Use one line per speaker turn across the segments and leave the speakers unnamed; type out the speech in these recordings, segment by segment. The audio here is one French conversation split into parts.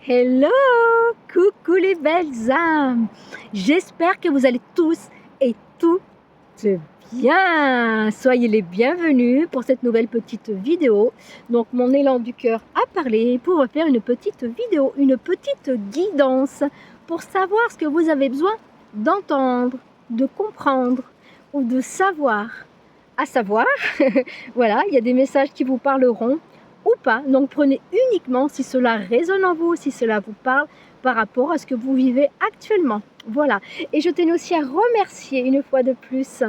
Hello! Coucou les belles âmes! J'espère que vous allez tous et toutes bien! Soyez les bienvenus pour cette nouvelle petite vidéo. Donc mon élan du cœur a parlé pour vous faire une petite vidéo, une petite guidance pour savoir ce que vous avez besoin d'entendre, de comprendre ou de savoir. À savoir, voilà, il y a des messages qui vous parleront ou pas. Donc prenez uniquement si cela résonne en vous, si cela vous parle par rapport à ce que vous vivez actuellement. Voilà. Et je tenais aussi à remercier une fois de plus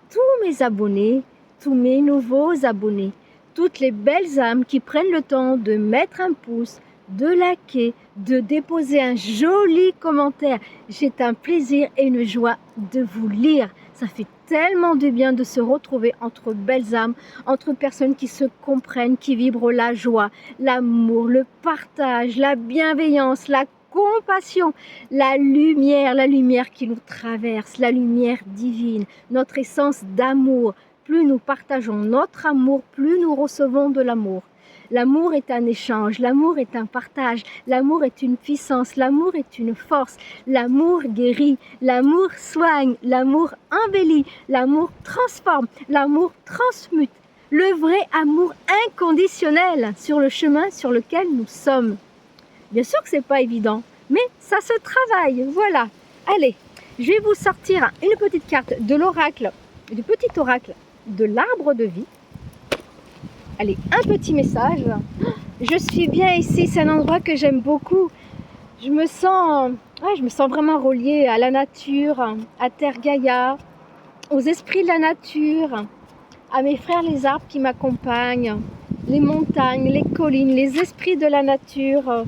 tous mes abonnés, tous mes nouveaux abonnés, toutes les belles âmes qui prennent le temps de mettre un pouce, de liker, de déposer un joli commentaire. C'est un plaisir et une joie de vous lire. Ça fait tellement de bien de se retrouver entre belles âmes, entre personnes qui se comprennent, qui vibrent la joie, l'amour, le partage, la bienveillance, la compassion, la lumière qui nous traverse, la lumière divine, notre essence d'amour. Plus nous partageons notre amour, plus nous recevons de l'amour. L'amour est un échange, l'amour est un partage, l'amour est une puissance, l'amour est une force, l'amour guérit, l'amour soigne, l'amour embellit, l'amour transforme, l'amour transmute. Le vrai amour inconditionnel sur le chemin sur lequel nous sommes. Bien sûr que c'est pas évident, mais ça se travaille, voilà. Allez, je vais vous sortir une petite carte de l'oracle, du petit oracle de l'arbre de vie. Allez, un petit message. Je suis bien ici, c'est un endroit que j'aime beaucoup. Je me sens vraiment reliée à la nature, à Terre Gaïa, aux esprits de la nature, à mes frères les arbres qui m'accompagnent, les montagnes, les collines, les esprits de la nature.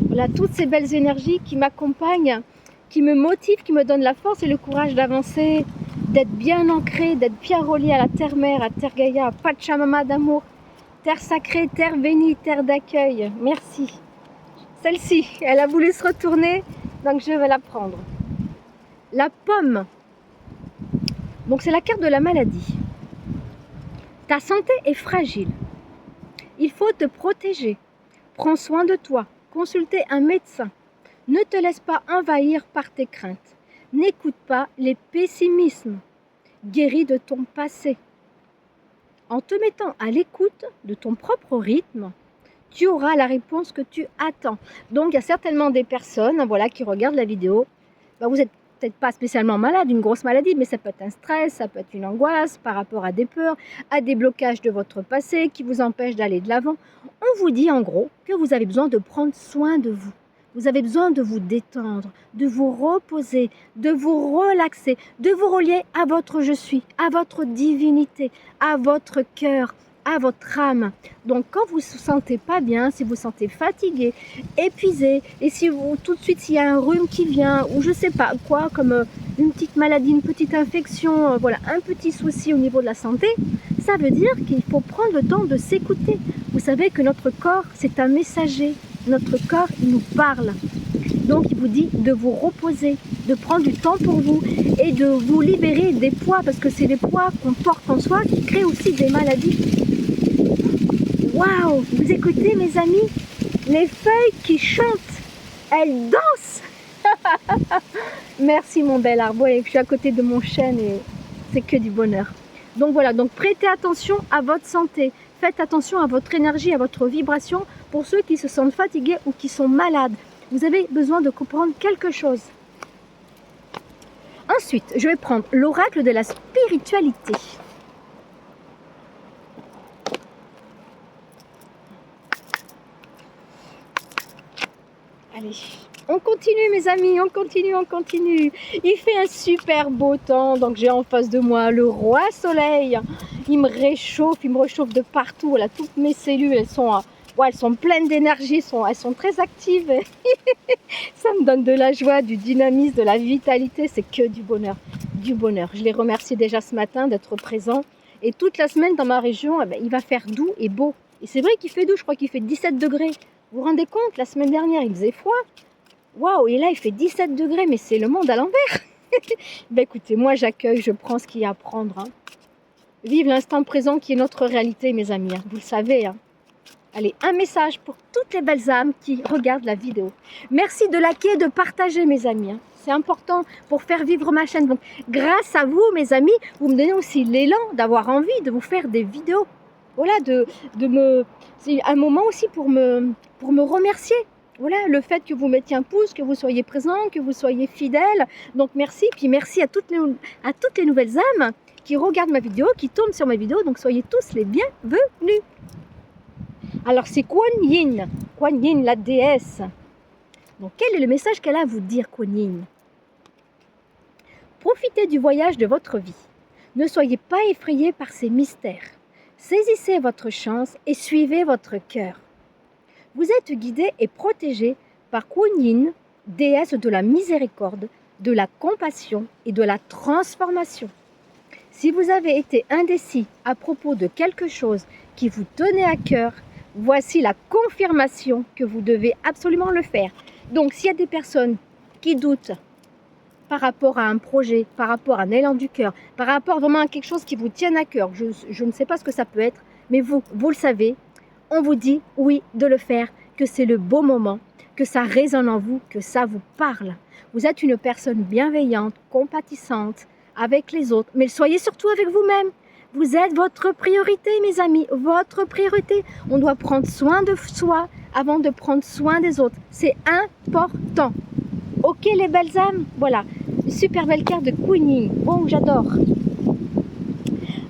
Voilà, toutes ces belles énergies qui m'accompagnent, qui me motivent, qui me donnent la force et le courage d'avancer, d'être bien ancré, d'être bien relié à la terre-mère, à Terre Gaïa, à Pachamama d'amour. Terre sacrée, terre bénie, terre d'accueil. Merci. Celle-ci, elle a voulu se retourner, donc je vais la prendre. La pomme. Donc c'est la carte de la maladie. Ta santé est fragile. Il faut te protéger. Prends soin de toi. Consulter un médecin. Ne te laisse pas envahir par tes craintes. N'écoute pas les pessimismes. Guéris de ton passé. En te mettant à l'écoute de ton propre rythme, tu auras la réponse que tu attends. Donc, il y a certainement des personnes qui regardent la vidéo. Vous n'êtes peut-être pas spécialement malade, une grosse maladie, mais ça peut être un stress, ça peut être une angoisse par rapport à des peurs, à des blocages de votre passé qui vous empêchent d'aller de l'avant. On vous dit en gros que vous avez besoin de prendre soin de vous. Vous avez besoin de vous détendre, de vous reposer, de vous relaxer, de vous relier à votre je suis, à votre divinité, à votre cœur, à votre âme. Donc quand vous ne vous sentez pas bien, si vous vous sentez fatigué, épuisé, et si vous, tout de suite s'il y a un rhume qui vient, ou je ne sais pas quoi, comme une petite maladie, une petite infection, un petit souci au niveau de la santé, ça veut dire qu'il faut prendre le temps de s'écouter. Vous savez que notre corps, c'est un messager. Notre corps, il nous parle. Donc, il vous dit de vous reposer, de prendre du temps pour vous et de vous libérer des poids, parce que c'est les poids qu'on porte en soi qui créent aussi des maladies. Waouh! Vous écoutez, mes amis? Les feuilles qui chantent, elles dansent! Merci, mon bel arbre. Je suis à côté de mon chêne et c'est que du bonheur. Donc voilà, donc prêtez attention à votre santé. Faites attention à votre énergie, à votre vibration pour ceux qui se sentent fatigués ou qui sont malades. Vous avez besoin de comprendre quelque chose. Ensuite, je vais prendre l'oracle de la spiritualité. Allez, on continue mes amis, on continue. Il fait un super beau temps, donc j'ai en face de moi le roi soleil. Il me réchauffe de partout. Voilà, toutes mes cellules, elles sont pleines d'énergie, elles sont très actives. Ça me donne de la joie, du dynamisme, de la vitalité. C'est que du bonheur, du bonheur. Je les remercie déjà ce matin d'être présents. Et toute la semaine dans ma région, il va faire doux et beau. Et c'est vrai qu'il fait doux, je crois qu'il fait 17 degrés. Vous vous rendez compte, la semaine dernière, il faisait froid. Waouh, et là, il fait 17 degrés, mais c'est le monde à l'envers. Écoutez, moi, j'accueille, je prends ce qu'il y a à prendre. Vive l'instant présent qui est notre réalité, mes amis. Vous le savez. Allez, un message pour toutes les belles âmes qui regardent la vidéo. Merci de liker et de partager, mes amis. C'est important pour faire vivre ma chaîne. Donc, grâce à vous, mes amis, vous me donnez aussi l'élan d'avoir envie de vous faire des vidéos. Voilà, c'est un moment aussi pour me remercier. Voilà, le fait que vous mettiez un pouce, que vous soyez présent, que vous soyez fidèle. Donc, merci. Puis, merci à toutes les nouvelles âmes qui regardent ma vidéo, qui tombent sur ma vidéo. Donc, soyez tous les bienvenus. Alors, c'est Kuan Yin. Kuan Yin, la déesse. Donc, quel est le message qu'elle a à vous dire, Kuan Yin? Profitez du voyage de votre vie. Ne soyez pas effrayés par ces mystères. Saisissez votre chance et suivez votre cœur. Vous êtes guidés et protégés par Kuan Yin, déesse de la miséricorde, de la compassion et de la transformation. Si vous avez été indécis à propos de quelque chose qui vous tenait à cœur, voici la confirmation que vous devez absolument le faire. Donc, s'il y a des personnes qui doutent par rapport à un projet, par rapport à un élan du cœur, par rapport vraiment à quelque chose qui vous tient à cœur, je ne sais pas ce que ça peut être, mais vous le savez, on vous dit oui de le faire, que c'est le beau moment, que ça résonne en vous, que ça vous parle. Vous êtes une personne bienveillante, compatissante avec les autres, mais soyez surtout avec vous-même. Vous êtes votre priorité, mes amis, votre priorité. On doit prendre soin de soi avant de prendre soin des autres. C'est important. Ok, les belles âmes, voilà. Super belle carte de Kuan Yin. Oh, j'adore.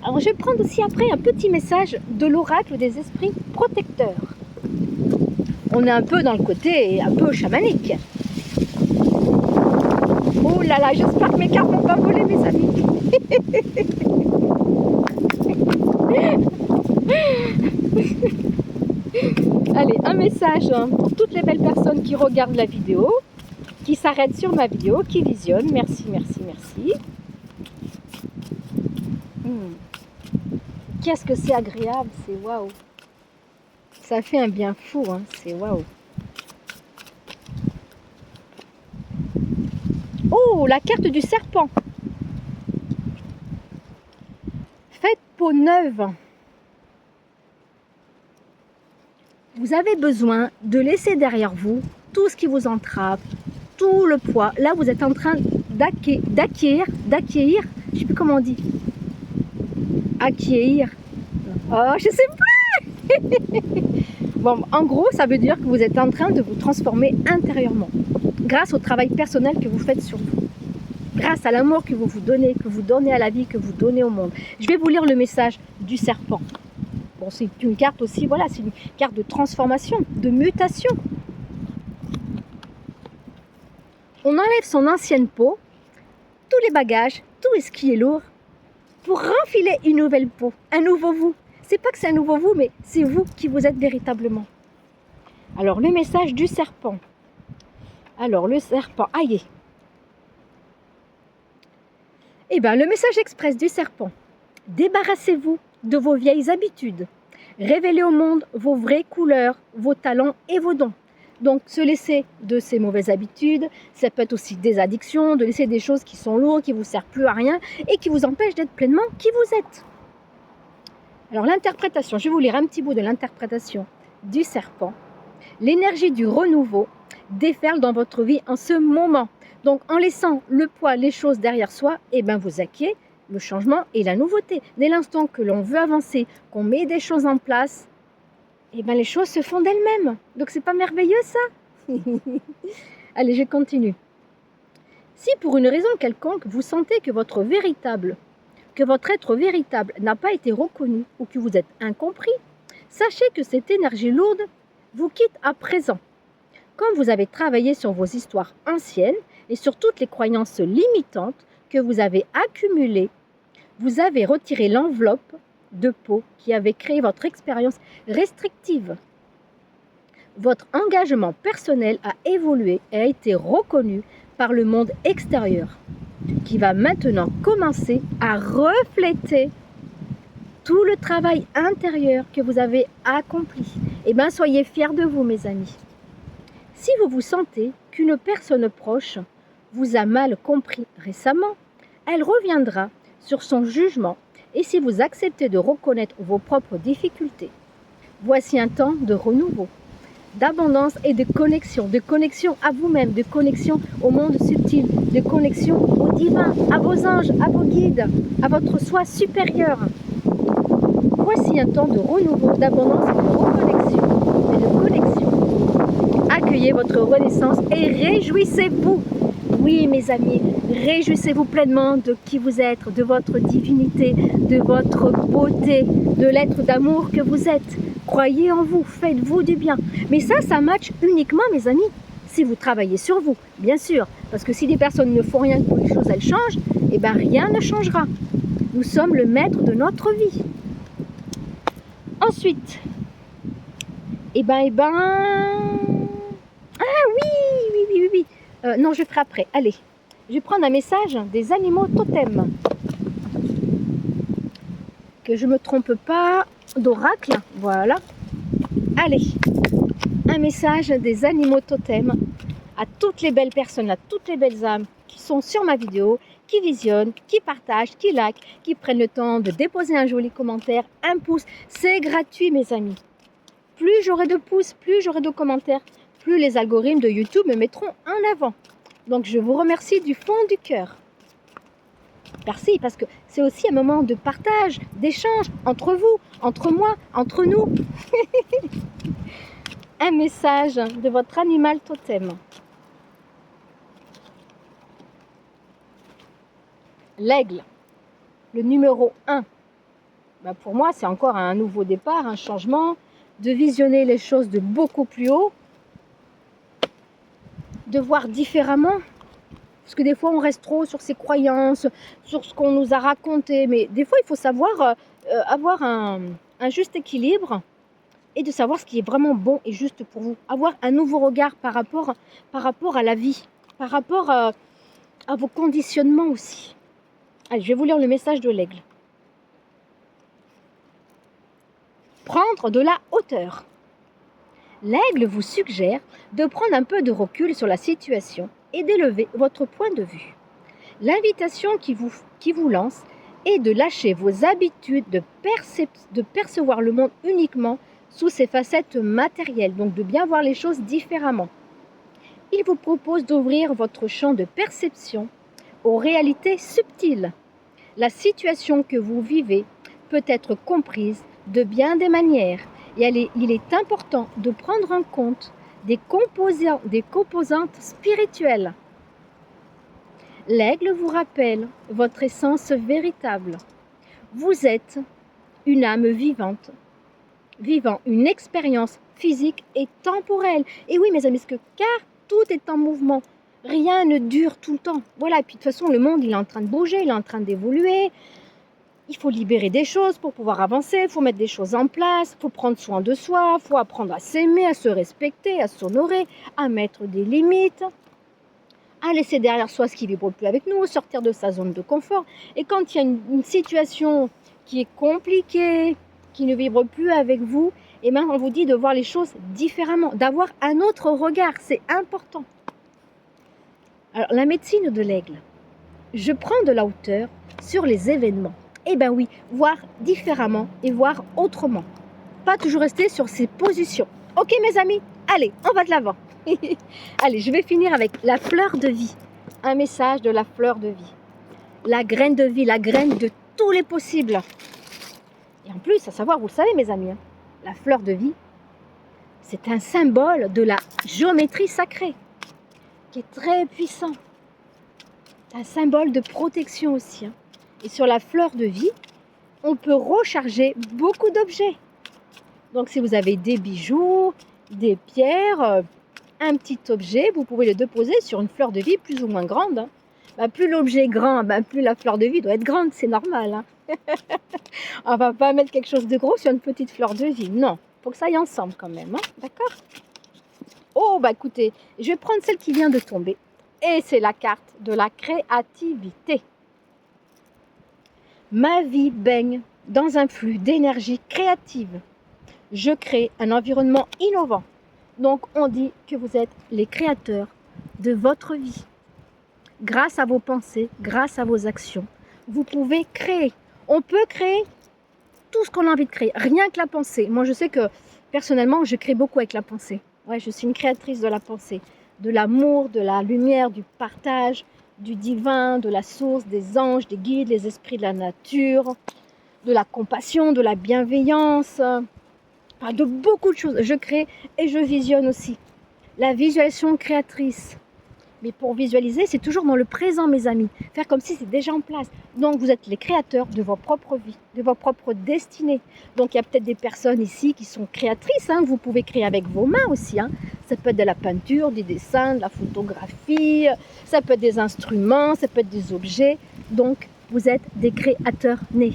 Alors, je vais prendre aussi après un petit message de l'oracle des esprits protecteurs. On est un peu dans le côté un peu chamanique. Oh là là, j'espère que mes cartes vont pas voler, mes amis. Allez, un message pour toutes les belles personnes qui regardent la vidéo, qui s'arrêtent sur ma vidéo, qui visionnent. Merci, merci, merci. Qu'est-ce que c'est agréable, c'est waouh. Ça fait un bien fou, hein, c'est waouh. Oh, la carte du serpent. Faites peau neuve. Vous avez besoin de laisser derrière vous tout ce qui vous entrave, tout le poids. Là, vous êtes en train d'acquérir, je ne sais plus comment on dit. Acquérir. Oh, je sais pas. Bon, en gros, ça veut dire que vous êtes en train de vous transformer intérieurement grâce au travail personnel que vous faites sur vous. Grâce à l'amour que vous donnez, que vous donnez à la vie, que vous donnez au monde. Je vais vous lire le message du serpent. Bon, c'est une carte aussi, voilà, c'est une carte de transformation, de mutation. On enlève son ancienne peau, tous les bagages, tout ce qui est lourd, pour renfiler une nouvelle peau, un nouveau vous. C'est pas que c'est un nouveau vous, mais c'est vous qui vous êtes véritablement. Alors, le message du serpent. Alors, le serpent, aïe. Eh bien, le message express du serpent. Débarrassez-vous de vos vieilles habitudes. Révélez au monde vos vraies couleurs, vos talents et vos dons. Donc, se laisser de ces mauvaises habitudes, ça peut être aussi des addictions, de laisser des choses qui sont lourdes, qui ne vous servent plus à rien et qui vous empêchent d'être pleinement qui vous êtes. Alors, l'interprétation, je vais vous lire un petit bout de l'interprétation du serpent. L'énergie du renouveau déferle dans votre vie en ce moment. Donc, en laissant le poids, les choses derrière soi, eh ben, vous acquiez le changement et la nouveauté. Dès l'instant que l'on veut avancer, qu'on met des choses en place, eh ben, les choses se font d'elles-mêmes. Donc, c'est pas merveilleux, ça? Allez, je continue. Si pour une raison quelconque, vous sentez que votre être véritable n'a pas été reconnu ou que vous êtes incompris, sachez que cette énergie lourde vous quitte à présent. Comme vous avez travaillé sur vos histoires anciennes et sur toutes les croyances limitantes que vous avez accumulées, vous avez retiré l'enveloppe de peau qui avait créé votre expérience restrictive. Votre engagement personnel a évolué et a été reconnu par le monde extérieur, qui va maintenant commencer à refléter tout le travail intérieur que vous avez accompli. Eh bien, soyez fiers de vous, mes amis. Si vous vous sentez qu'une personne proche vous a mal compris récemment, elle reviendra sur son jugement et si vous acceptez de reconnaître vos propres difficultés, Voici un temps de renouveau, d'abondance et de connexion à vous-même, de connexion au monde subtil, de connexion au divin, à vos anges, à vos guides, à votre soi supérieur. Voici un temps de renouveau, d'abondance et de reconnexion et de connexion. Accueillez votre renaissance et réjouissez-vous. Oui, mes amis, réjouissez-vous pleinement de qui vous êtes, de votre divinité, de votre beauté, de l'être d'amour que vous êtes. Croyez en vous, faites-vous du bien. Mais ça match uniquement, mes amis, si vous travaillez sur vous, bien sûr. Parce que si des personnes ne font rien pour que les choses elles changent, eh bien rien ne changera. Nous sommes le maître de notre vie. Ensuite, oui. Non, je ferai après. Allez, je vais prendre un message des animaux totems. Que je ne me trompe pas, d'oracle, voilà. Allez, un message des animaux totems à toutes les belles personnes, à toutes les belles âmes qui sont sur ma vidéo, qui visionnent, qui partagent, qui likent, qui prennent le temps de déposer un joli commentaire, un pouce. C'est gratuit, mes amis. Plus j'aurai de pouces, plus j'aurai de commentaires, plus les algorithmes de YouTube me mettront en avant. Donc, je vous remercie du fond du cœur. Merci, parce que c'est aussi un moment de partage, d'échange entre vous, entre moi, entre nous. Un message de votre animal totem. L'aigle, le numéro 1. Pour moi, c'est encore un nouveau départ, un changement, de visionner les choses de beaucoup plus haut, de voir différemment. Parce que des fois, on reste trop sur ses croyances, sur ce qu'on nous a raconté. Mais des fois, il faut savoir avoir un juste équilibre et de savoir ce qui est vraiment bon et juste pour vous. Avoir un nouveau regard par rapport à la vie, par rapport à vos conditionnements aussi. Allez, je vais vous lire le message de l'aigle. Prendre de la hauteur. L'aigle vous suggère de prendre un peu de recul sur la situation et d'élever votre point de vue. L'invitation qui vous lance est de lâcher vos habitudes de percevoir le monde uniquement sous ses facettes matérielles, donc de bien voir les choses différemment. Il vous propose d'ouvrir votre champ de perception aux réalités subtiles. La situation que vous vivez peut être comprise de bien des manières et il est important de prendre en compte des composantes spirituelles. L'aigle vous rappelle votre essence véritable. Vous êtes une âme vivante, vivant une expérience physique et temporelle. Et oui, mes amis, car tout est en mouvement. Rien ne dure tout le temps. Voilà, et puis de toute façon, le monde, il est en train de bouger, il est en train d'évoluer. Il faut libérer des choses pour pouvoir avancer, il faut mettre des choses en place, il faut prendre soin de soi, il faut apprendre à s'aimer, à se respecter, à s'honorer, à mettre des limites, à laisser derrière soi ce qui ne vibre plus avec nous, sortir de sa zone de confort. Et quand il y a une situation qui est compliquée, qui ne vibre plus avec vous, eh bien, on vous dit de voir les choses différemment, d'avoir un autre regard, c'est important. Alors, la médecine de l'aigle. Je prends de la hauteur sur les événements. Eh bien oui, voir différemment et voir autrement. Pas toujours rester sur ses positions. Ok mes amis, allez, on va de l'avant. Allez, je vais finir avec la fleur de vie. Un message de la fleur de vie. La graine de vie, la graine de tous les possibles. Et en plus, à savoir, vous le savez mes amis, la fleur de vie, c'est un symbole de la géométrie sacrée, qui est très puissant. C'est un symbole de protection aussi. Et sur la fleur de vie, on peut recharger beaucoup d'objets. Donc si vous avez des bijoux, des pierres, un petit objet, vous pouvez le déposer sur une fleur de vie plus ou moins grande. Plus l'objet est grand, plus la fleur de vie doit être grande, c'est normal. On ne va pas mettre quelque chose de gros sur une petite fleur de vie. Non, il faut que ça aille ensemble quand même. D'accord? Oh, écoutez, je vais prendre celle qui vient de tomber. Et c'est la carte de la créativité. Ma vie baigne dans un flux d'énergie créative. Je crée un environnement innovant. Donc, on dit que vous êtes les créateurs de votre vie. Grâce à vos pensées, grâce à vos actions, vous pouvez créer. On peut créer tout ce qu'on a envie de créer, rien que la pensée. Moi, je sais que personnellement, je crée beaucoup avec la pensée. Ouais, je suis une créatrice de la pensée, de l'amour, de la lumière, du partage, du divin, de la source, des anges, des guides, les esprits de la nature, de la compassion, de la bienveillance, enfin, de beaucoup de choses. Je crée et je visionne aussi. La visualisation créatrice. Mais pour visualiser, c'est toujours dans le présent, mes amis. Faire comme si c'est déjà en place. Donc, vous êtes les créateurs de votre propre vie, de votre propre destinée. Donc, il y a peut-être des personnes ici qui sont créatrices. Hein. Vous pouvez créer avec vos mains aussi. Hein. Ça peut être de la peinture, du dessin, de la photographie. Ça peut être des instruments, ça peut être des objets. Donc, vous êtes des créateurs nés.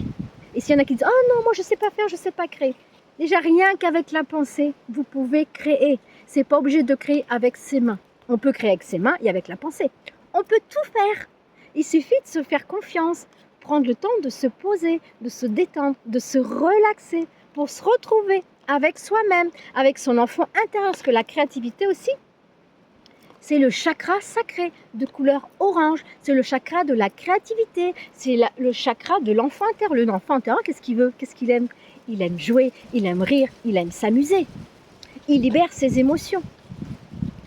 Et s'il y en a qui disent « Oh non, moi, je ne sais pas faire, je ne sais pas créer ». Déjà, rien qu'avec la pensée, vous pouvez créer. Ce n'est pas obligé de créer avec ses mains. On peut créer avec ses mains et avec la pensée. On peut tout faire. Il suffit de se faire confiance, prendre le temps de se poser, de se détendre, de se relaxer pour se retrouver avec soi-même, avec son enfant intérieur. Parce que la créativité aussi, c'est le chakra sacré de couleur orange. C'est le chakra de la créativité. C'est le chakra de l'enfant intérieur. L'enfant intérieur, qu'est-ce qu'il veut? Qu'est-ce qu'il aime? Il aime jouer, il aime rire, il aime s'amuser. Il libère ses émotions.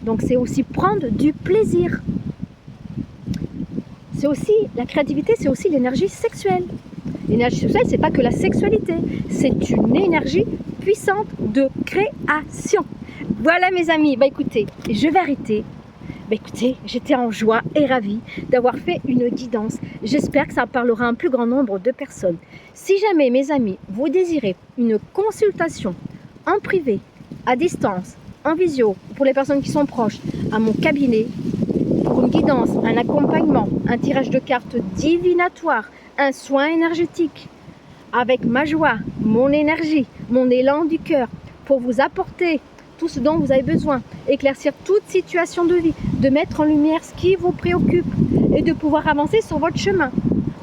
Donc c'est aussi prendre du plaisir. C'est aussi, la créativité, c'est aussi l'énergie sexuelle. L'énergie sexuelle, c'est pas que la sexualité, c'est une énergie puissante de création. Voilà mes amis, bah écoutez, je vais arrêter. Bah écoutez, j'étais en joie et ravie d'avoir fait une guidance. J'espère que ça parlera à un plus grand nombre de personnes. Si jamais mes amis, vous désirez une consultation en privé, à distance, en visio, pour les personnes qui sont proches, à mon cabinet, pour une guidance, un accompagnement, un tirage de cartes divinatoire, un soin énergétique, avec ma joie, mon énergie, mon élan du cœur, pour vous apporter tout ce dont vous avez besoin, éclaircir toute situation de vie, de mettre en lumière ce qui vous préoccupe et de pouvoir avancer sur votre chemin,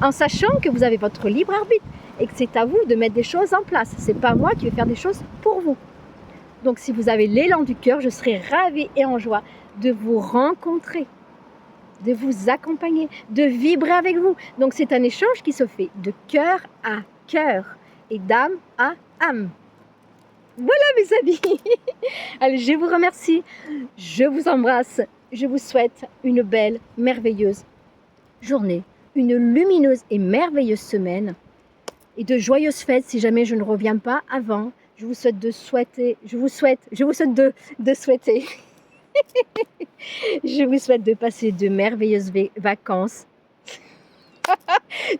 en sachant que vous avez votre libre arbitre et que c'est à vous de mettre des choses en place. Ce n'est pas moi qui vais faire des choses pour vous. Donc si vous avez l'élan du cœur, je serai ravie et en joie de vous rencontrer, de vous accompagner, de vibrer avec vous. Donc c'est un échange qui se fait de cœur à cœur et d'âme à âme. Voilà mes amis. Allez, je vous remercie, je vous embrasse, je vous souhaite une belle, merveilleuse journée, une lumineuse et merveilleuse semaine et de joyeuses fêtes si jamais je ne reviens pas avant. Je vous souhaite de souhaiter, je vous souhaite de souhaiter. Je vous souhaite de passer de merveilleuses vacances,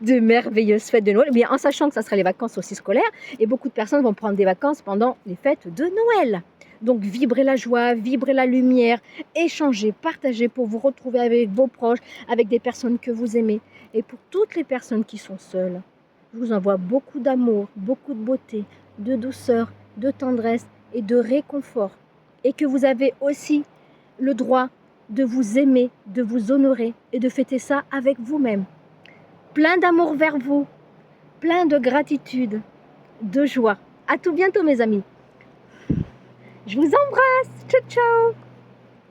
de merveilleuses fêtes de Noël, bien en sachant que ça sera les vacances aussi scolaires et beaucoup de personnes vont prendre des vacances pendant les fêtes de Noël. Donc vibrez la joie, vibrez la lumière, échangez, partagez pour vous retrouver avec vos proches, avec des personnes que vous aimez. Et pour toutes les personnes qui sont seules, je vous envoie beaucoup d'amour, beaucoup de beauté, de douceur, de tendresse et de réconfort. Et que vous avez aussi le droit de vous aimer, de vous honorer et de fêter ça avec vous-même. Plein d'amour vers vous, plein de gratitude, de joie. À tout bientôt mes amis. Je vous embrasse. Ciao, ciao.